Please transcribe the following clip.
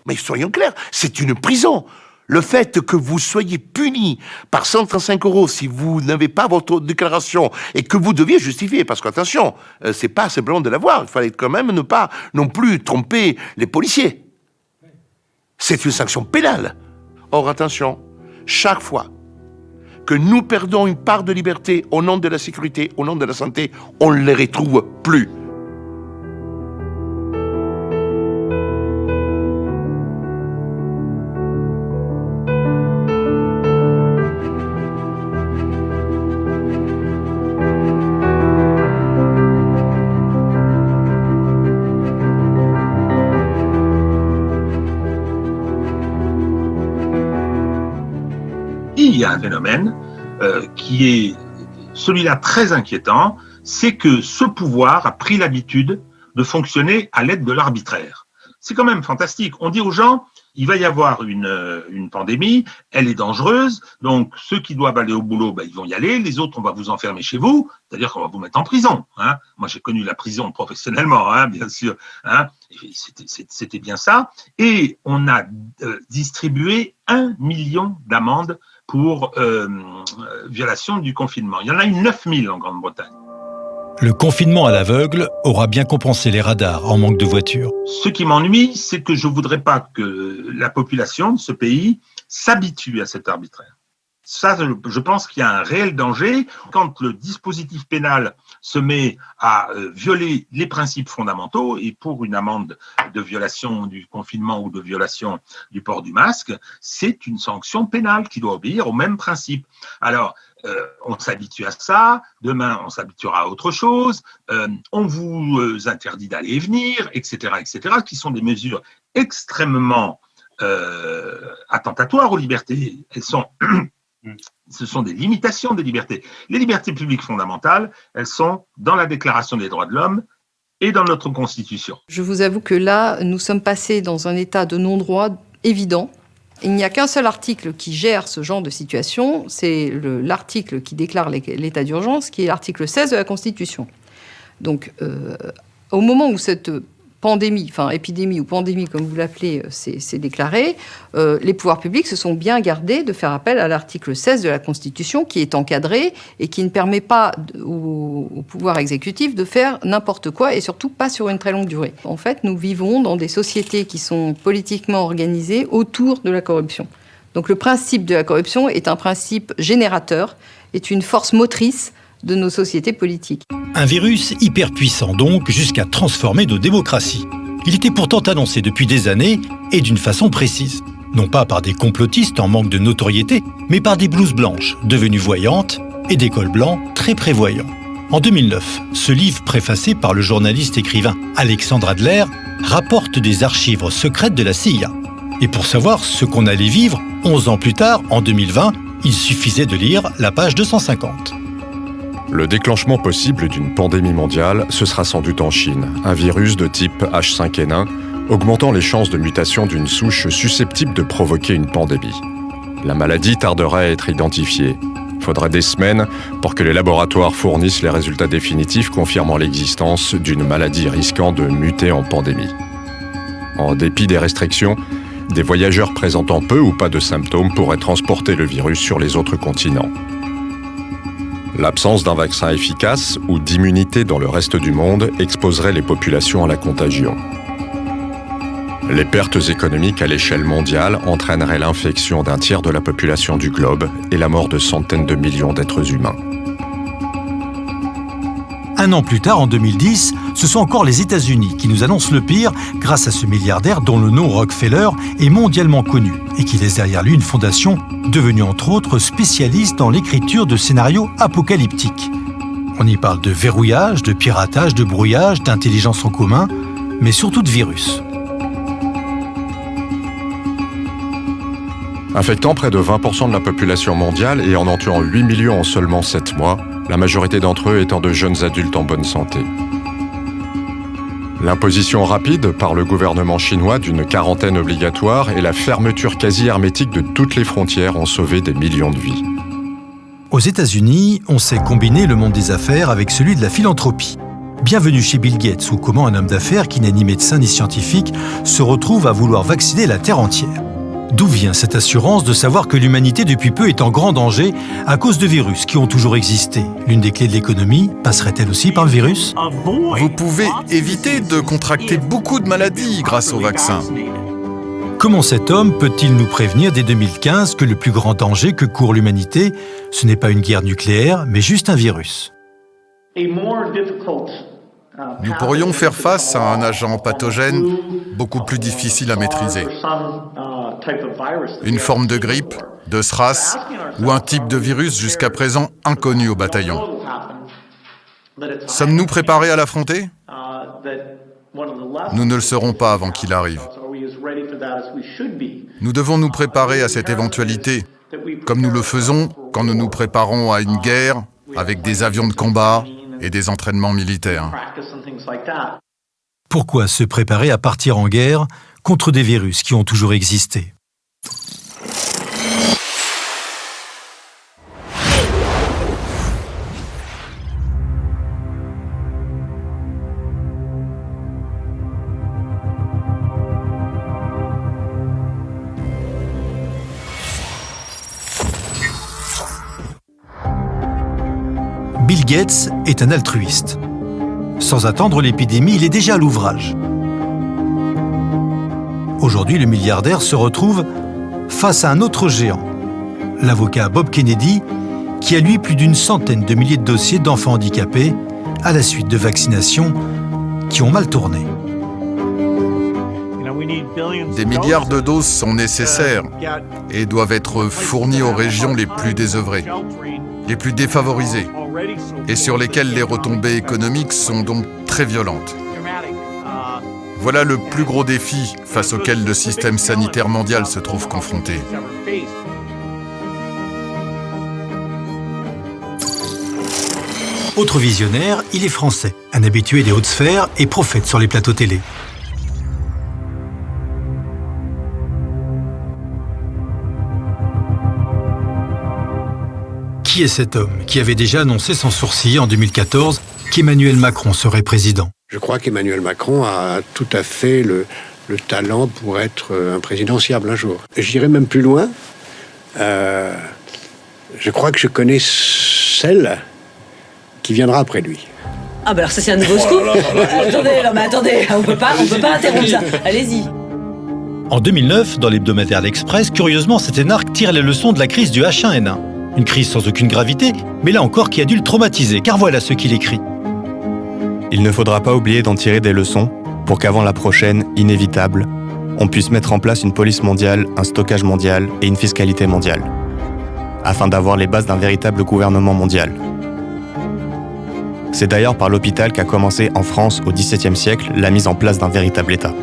Mais soyons clairs, c'est une prison. Le fait que vous soyez puni par 135 € si vous n'avez pas votre déclaration et que vous deviez justifier, parce qu'attention, c'est pas simplement de l'avoir, il fallait quand même ne pas non plus tromper les policiers. C'est une sanction pénale. Or, attention, chaque fois que nous perdons une part de liberté au nom de la sécurité, au nom de la santé, on ne les retrouve plus. Il y a un phénomène qui est celui-là très inquiétant, c'est que ce pouvoir a pris l'habitude de fonctionner à l'aide de l'arbitraire. C'est quand même fantastique. On dit aux gens, il va y avoir une pandémie, elle est dangereuse, donc ceux qui doivent aller au boulot, ils vont y aller, les autres, on va vous enfermer chez vous, c'est-à-dire qu'on va vous mettre en prison. Hein. Moi, j'ai connu la prison professionnellement, bien sûr. Hein. C'était bien ça. Et on a distribué 1 million d'amendes pour violation du confinement. Il y en a eu 9000 en Grande-Bretagne. Le confinement à l'aveugle aura bien compensé les radars en manque de voitures. Ce qui m'ennuie, c'est que je ne voudrais pas que la population de ce pays s'habitue à cet arbitraire. Ça, je pense qu'il y a un réel danger. Quand le dispositif pénal se met à violer les principes fondamentaux, et pour une amende de violation du confinement ou de violation du port du masque, c'est une sanction pénale qui doit obéir au même principe. Alors, on s'habitue à ça, demain on s'habituera à autre chose, on vous interdit d'aller et venir, etc., qui sont des mesures extrêmement attentatoires aux libertés. Ce sont des limitations des libertés. Les libertés publiques fondamentales, elles sont dans la Déclaration des droits de l'homme et dans notre Constitution. Je vous avoue que là, nous sommes passés dans un état de non-droit évident. Il n'y a qu'un seul article qui gère ce genre de situation, c'est l'article qui déclare l'état d'urgence, qui est l'article 16 de la Constitution. Donc, au moment où cette pandémie, enfin épidémie ou pandémie, comme vous l'appelez, c'est déclaré, les pouvoirs publics se sont bien gardés de faire appel à l'article 16 de la Constitution, qui est encadré et qui ne permet pas au pouvoir exécutif de faire n'importe quoi, et surtout pas sur une très longue durée. En fait, nous vivons dans des sociétés qui sont politiquement organisées autour de la corruption. Donc le principe de la corruption est un principe générateur, est une force motrice de nos sociétés politiques. Un virus hyper puissant donc, jusqu'à transformer nos démocraties. Il était pourtant annoncé depuis des années et d'une façon précise. Non pas par des complotistes en manque de notoriété, mais par des blouses blanches devenues voyantes et des cols blancs très prévoyants. En 2009, ce livre préfacé par le journaliste-écrivain Alexandre Adler rapporte des archives secrètes de la CIA. Et pour savoir ce qu'on allait vivre, 11 ans plus tard, en 2020, il suffisait de lire la page 250. Le déclenchement possible d'une pandémie mondiale, ce sera sans doute en Chine, un virus de type H5N1, augmentant les chances de mutation d'une souche susceptible de provoquer une pandémie. La maladie tarderait à être identifiée. Il faudrait des semaines pour que les laboratoires fournissent les résultats définitifs confirmant l'existence d'une maladie risquant de muter en pandémie. En dépit des restrictions, des voyageurs présentant peu ou pas de symptômes pourraient transporter le virus sur les autres continents. L'absence d'un vaccin efficace ou d'immunité dans le reste du monde exposerait les populations à la contagion. Les pertes économiques à l'échelle mondiale entraîneraient l'infection d'un tiers de la population du globe et la mort de centaines de millions d'êtres humains. Un an plus tard, en 2010, ce sont encore les États-Unis qui nous annoncent le pire grâce à ce milliardaire dont le nom Rockefeller est mondialement connu et qui laisse derrière lui une fondation devenue entre autres spécialiste dans l'écriture de scénarios apocalyptiques. On y parle de verrouillage, de piratage, de brouillage, d'intelligence en commun, mais surtout de virus. Infectant près de 20% de la population mondiale et en tuant 8 millions en seulement 7 mois, la majorité d'entre eux étant de jeunes adultes en bonne santé. L'imposition rapide par le gouvernement chinois d'une quarantaine obligatoire et la fermeture quasi hermétique de toutes les frontières ont sauvé des millions de vies. Aux États-Unis, on sait combiner le monde des affaires avec celui de la philanthropie. Bienvenue chez Bill Gates, ou comment un homme d'affaires qui n'est ni médecin ni scientifique se retrouve à vouloir vacciner la Terre entière. D'où vient cette assurance de savoir que l'humanité depuis peu est en grand danger à cause de virus qui ont toujours existé? L'une des clés de l'économie passerait-elle aussi par le virus? Vous pouvez éviter de contracter beaucoup de maladies grâce au vaccin. Comment cet homme peut-il nous prévenir dès 2015 que le plus grand danger que court l'humanité, ce n'est pas une guerre nucléaire, mais juste un virus? Nous pourrions faire face à un agent pathogène beaucoup plus difficile à maîtriser. Une forme de grippe, de SRAS ou un type de virus jusqu'à présent inconnu au bataillon. Sommes-nous préparés à l'affronter? Nous ne le serons pas avant qu'il arrive. Nous devons nous préparer à cette éventualité, comme nous le faisons quand nous nous préparons à une guerre avec des avions de combat et des entraînements militaires. Pourquoi se préparer à partir en guerre contre des virus qui ont toujours existé? Bill Gates est un altruiste. Sans attendre l'épidémie, il est déjà à l'ouvrage. Aujourd'hui, le milliardaire se retrouve face à un autre géant, l'avocat Bob Kennedy, qui a lui plus d'une centaine de milliers de dossiers d'enfants handicapés à la suite de vaccinations qui ont mal tourné. Des milliards de doses sont nécessaires et doivent être fournies aux régions les plus désœuvrées, les plus défavorisées, et sur lesquelles les retombées économiques sont donc très violentes. Voilà le plus gros défi face auquel le système sanitaire mondial se trouve confronté. Autre visionnaire, il est français, un habitué des hautes sphères et prophète sur les plateaux télé. Qui est cet homme qui avait déjà annoncé sans sourciller en 2014 qu'Emmanuel Macron serait président? Je crois qu'Emmanuel Macron a tout à fait le talent pour être un président fiable un jour. J'irai même plus loin. Je crois que je connais celle qui viendra après lui. Ah bah alors ça c'est un nouveau scoop. Attendez, on peut pas interrompre ça. Allez-y. En 2009, dans l'hebdomadaire L'Express, curieusement, cet énarque tire les leçons de la crise du H1N1. Une crise sans aucune gravité, mais là encore qui a dû le traumatiser, car voilà ce qu'il écrit. Il ne faudra pas oublier d'en tirer des leçons pour qu'avant la prochaine, inévitable, on puisse mettre en place une police mondiale, un stockage mondial et une fiscalité mondiale, afin d'avoir les bases d'un véritable gouvernement mondial. C'est d'ailleurs par l'hôpital qu'a commencé en France au XVIIe siècle la mise en place d'un véritable État.